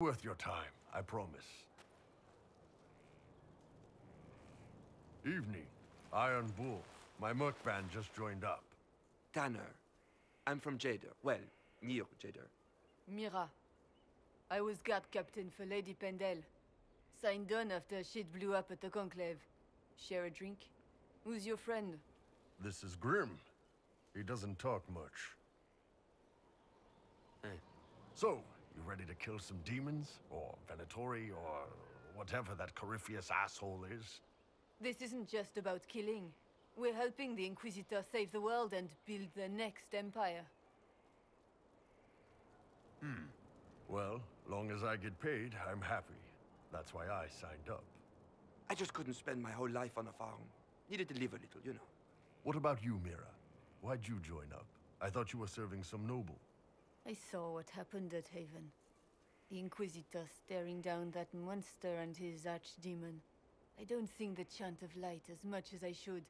Worth your time, I promise. Evening. Iron Bull. My merc band just joined up. Tanner. I'm from Jader. Well, near Jader. Mira. I was guard captain for Lady Pendel. Signed on after shit blew up at the Conclave. Share a drink? Who's your friend? This is Grim. He doesn't talk much. So, you ready to kill some demons? Or Venatori, or whatever that Corypheus asshole is? This isn't just about killing. We're helping the Inquisitor save the world and build the next empire. Well, long as I get paid, I'm happy. That's why I signed up. I just couldn't spend my whole life on a farm. Needed to live a little, you know. What about you, Mira? Why'd you join up? I thought you were serving some noble. I saw what happened at Haven. The Inquisitor staring down that monster and his archdemon. I don't think the chant of light as much as I should.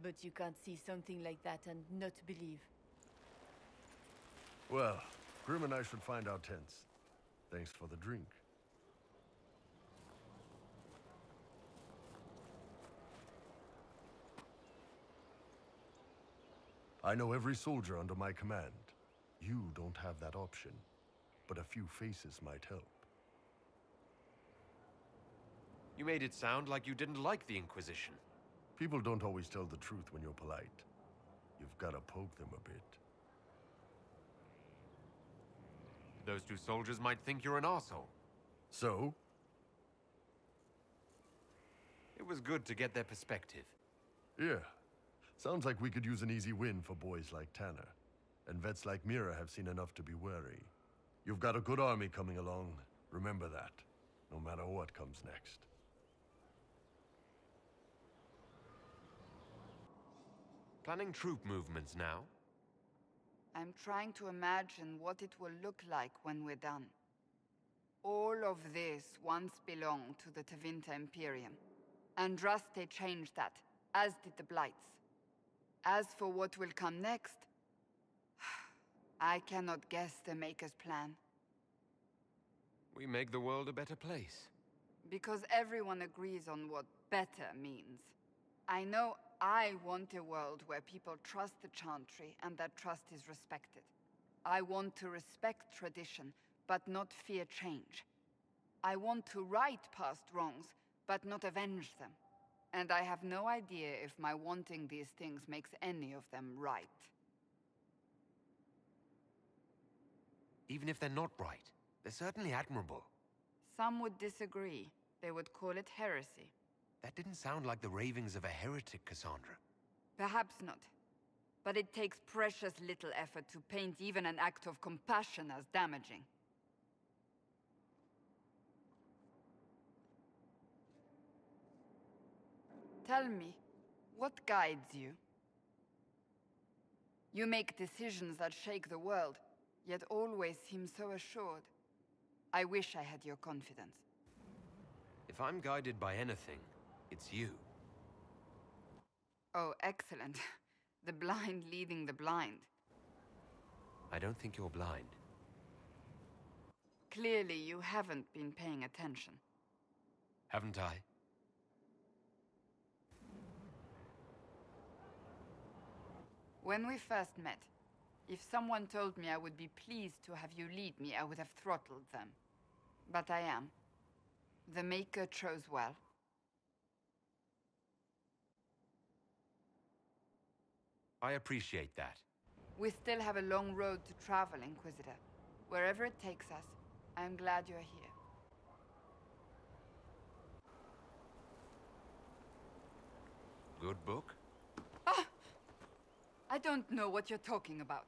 But you can't see something like that and not believe. Well, Grim and I should find our tents. Thanks for the drink. I know every soldier under my command. You don't have that option, but a few faces might help. You made it sound like you didn't like the Inquisition. People don't always tell the truth when you're polite. You've got to poke them a bit. Those two soldiers might think you're an arsehole. So? It was good to get their perspective. Yeah. Sounds like we could use an easy win for boys like Tanner. And vets like Mira have seen enough to be wary. You've got a good army coming along. Remember that, no matter what comes next. Planning troop movements now? I'm trying to imagine what it will look like when we're done. All of this once belonged to the Tevinter Imperium. Andraste changed that, as did the Blights. As for what will come next, I cannot guess the Maker's plan. We make the world a better place. Because everyone agrees on what better means. I know I want a world where people trust the Chantry and that trust is respected. I want to respect tradition, but not fear change. I want to right past wrongs, but not avenge them. And I have no idea if my wanting these things makes any of them right. Even if they're not right, they're certainly admirable. Some would disagree. They would call it heresy. That didn't sound like the ravings of a heretic, Cassandra. Perhaps not. But it takes precious little effort to paint even an act of compassion as damaging. Tell me, what guides you? You make decisions that shake the world, yet always seem so assured. I wish I had your confidence. If I'm guided by anything, it's you. Oh, excellent. The blind leading the blind. I don't think you're blind. Clearly, you haven't been paying attention. Haven't I? When we first met, if someone told me I would be pleased to have you lead me, I would have throttled them. But I am. The Maker chose well. I appreciate that. We still have a long road to travel, Inquisitor. Wherever it takes us, I'm glad you're here. Good book? Ah! I don't know what you're talking about.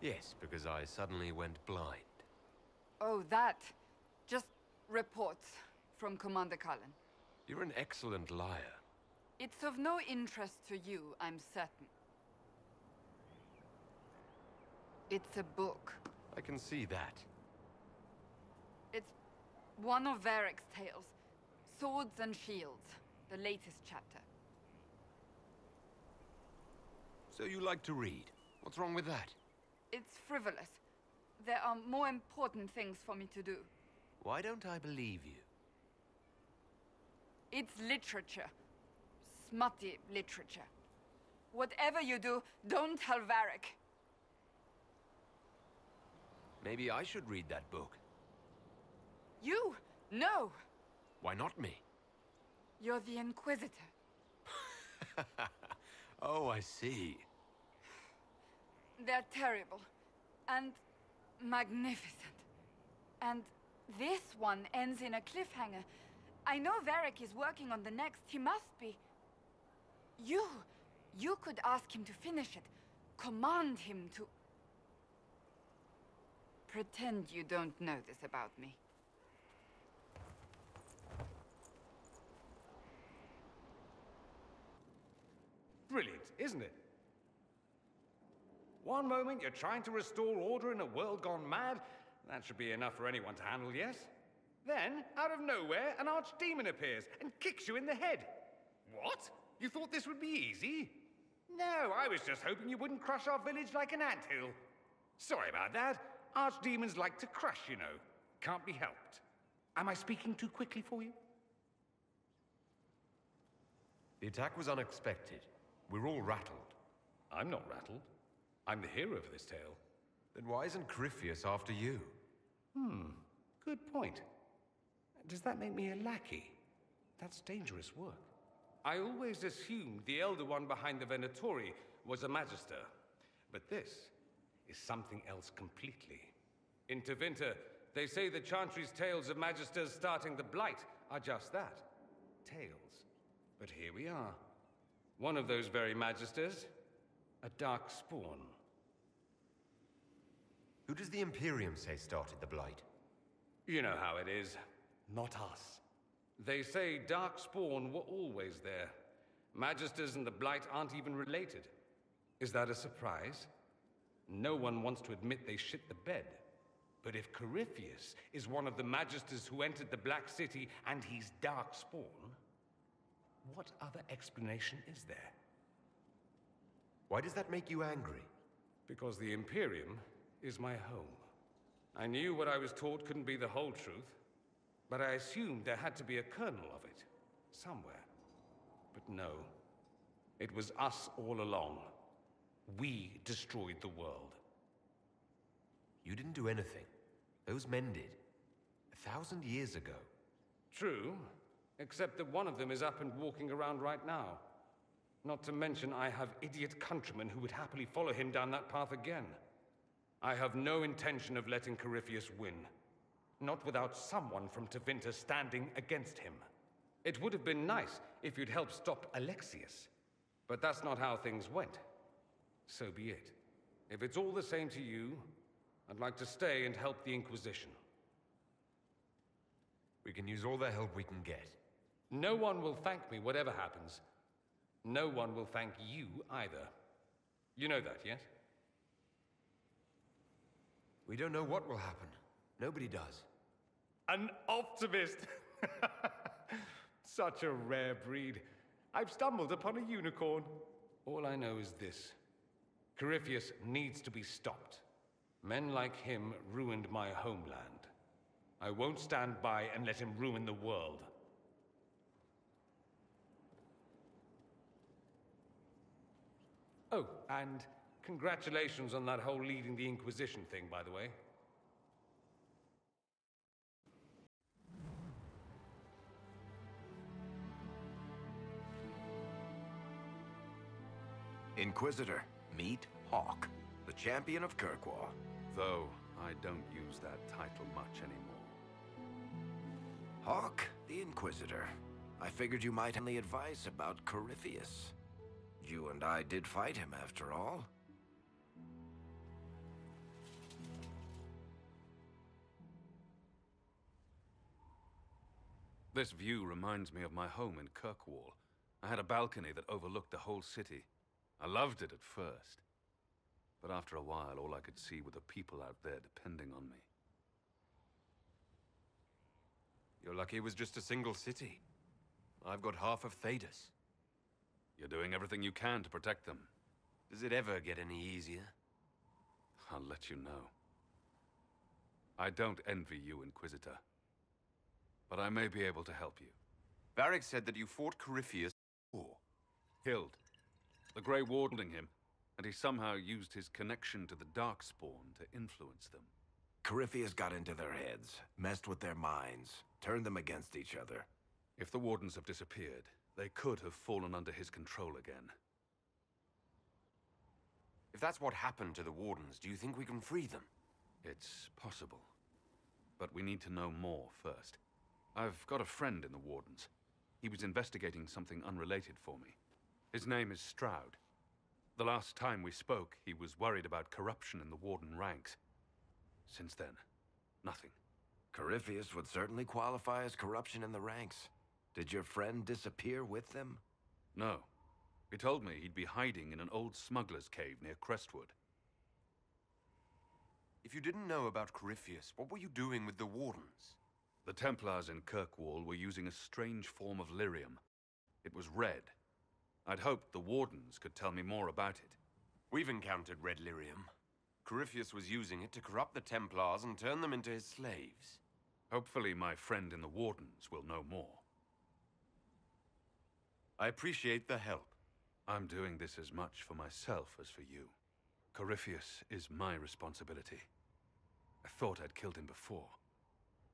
Yes, because I suddenly went blind. Oh, that. Just reports from Commander Cullen. You're an excellent liar. It's of no interest to you, I'm certain. It's a book. I can see that. It's one of Varric's tales. Swords and Shields. The latest chapter. So you like to read? What's wrong with that? It's frivolous. There are more important things for me to do. Why don't I believe you? It's literature. Smutty literature. Whatever you do, don't tell Varric. Maybe I should read that book. You? No! Why not me? You're the Inquisitor. Oh, I see. They're terrible. And magnificent. And this one ends in a cliffhanger. I know Varric is working on the next. He must be. You could ask him to finish it. Command him to... Pretend you don't know this about me. Brilliant, isn't it? One moment you're trying to restore order in a world gone mad. That should be enough for anyone to handle, yes? Then, out of nowhere, an archdemon appears and kicks you in the head. What? You thought this would be easy? No, I was just hoping you wouldn't crush our village like an anthill. Sorry about that. Archdemons like to crush, you know. Can't be helped. Am I speaking too quickly for you? The attack was unexpected. We're all rattled. I'm not rattled. I'm the hero of this tale. Then why isn't Corypheus after you? Good point. Does that make me a lackey? That's dangerous work. I always assumed the Elder One behind the Venatori was a Magister. But this is something else completely. In Tevinter, they say the Chantry's tales of Magisters starting the Blight are just that. Tales. But here we are. One of those very Magisters, a dark spawn. Who does the Imperium say started the Blight? You know how it is. Not us. They say Darkspawn were always there. Magisters and the Blight aren't even related. Is that a surprise? No one wants to admit they shit the bed. But if Corypheus is one of the Magisters who entered the Black City and he's Darkspawn, what other explanation is there? Why does that make you angry? Because the Imperium is my home. I knew what I was taught couldn't be the whole truth, but I assumed there had to be a kernel of it, somewhere. But no, it was us all along. We destroyed the world. You didn't do anything. Those men did. 1,000 years ago. True, except that one of them is up and walking around right now. Not to mention I have idiot countrymen who would happily follow him down that path again. I have no intention of letting Corypheus win. Not without someone from Tevinter standing against him. It would have been nice if you'd helped stop Alexius. But that's not how things went. So be it. If it's all the same to you, I'd like to stay and help the Inquisition. We can use all the help we can get. No one will thank me whatever happens. No one will thank you either. You know that, yes? We don't know what will happen. Nobody does. An optimist! Such a rare breed. I've stumbled upon a unicorn. All I know is this. Corypheus needs to be stopped. Men like him ruined my homeland. I won't stand by and let him ruin the world. Oh, and congratulations on that whole leading the Inquisition thing, by the way. Inquisitor, meet Hawk, the champion of Kirkwall. Though I don't use that title much anymore. Hawk, the Inquisitor. I figured you might have any advice about Corypheus. You and I did fight him, after all. This view reminds me of my home in Kirkwall. I had a balcony that overlooked the whole city. I loved it at first. But after a while, all I could see were the people out there depending on me. You're lucky it was just a single city. I've got half of Thedas. You're doing everything you can to protect them. Does it ever get any easier? I'll let you know. I don't envy you, Inquisitor. But I may be able to help you. Varric said that you fought Corypheus. Killed. The Grey Wardening him, and he somehow used his connection to the Darkspawn to influence them. Corypheus got into their heads, messed with their minds, turned them against each other. If the Wardens have disappeared, they could have fallen under his control again. If that's what happened to the Wardens, do you think we can free them? It's possible. But we need to know more first. I've got a friend in the Wardens. He was investigating something unrelated for me. His name is Stroud. The last time we spoke, he was worried about corruption in the Warden ranks. Since then, nothing. Corypheus would certainly qualify as corruption in the ranks. Did your friend disappear with them? No. He told me he'd be hiding in an old smuggler's cave near Crestwood. If you didn't know about Corypheus, what were you doing with the Wardens? The Templars in Kirkwall were using a strange form of lyrium. It was red. I'd hoped the Wardens could tell me more about it. We've encountered red lyrium. Corypheus was using it to corrupt the Templars and turn them into his slaves. Hopefully my friend in the Wardens will know more. I appreciate the help. I'm doing this as much for myself as for you. Corypheus is my responsibility. I thought I'd killed him before.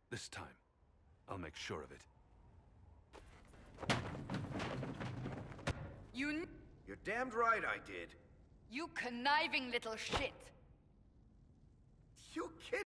This time, I'll make sure of it. You're damned right I did. You conniving little shit! You kidding?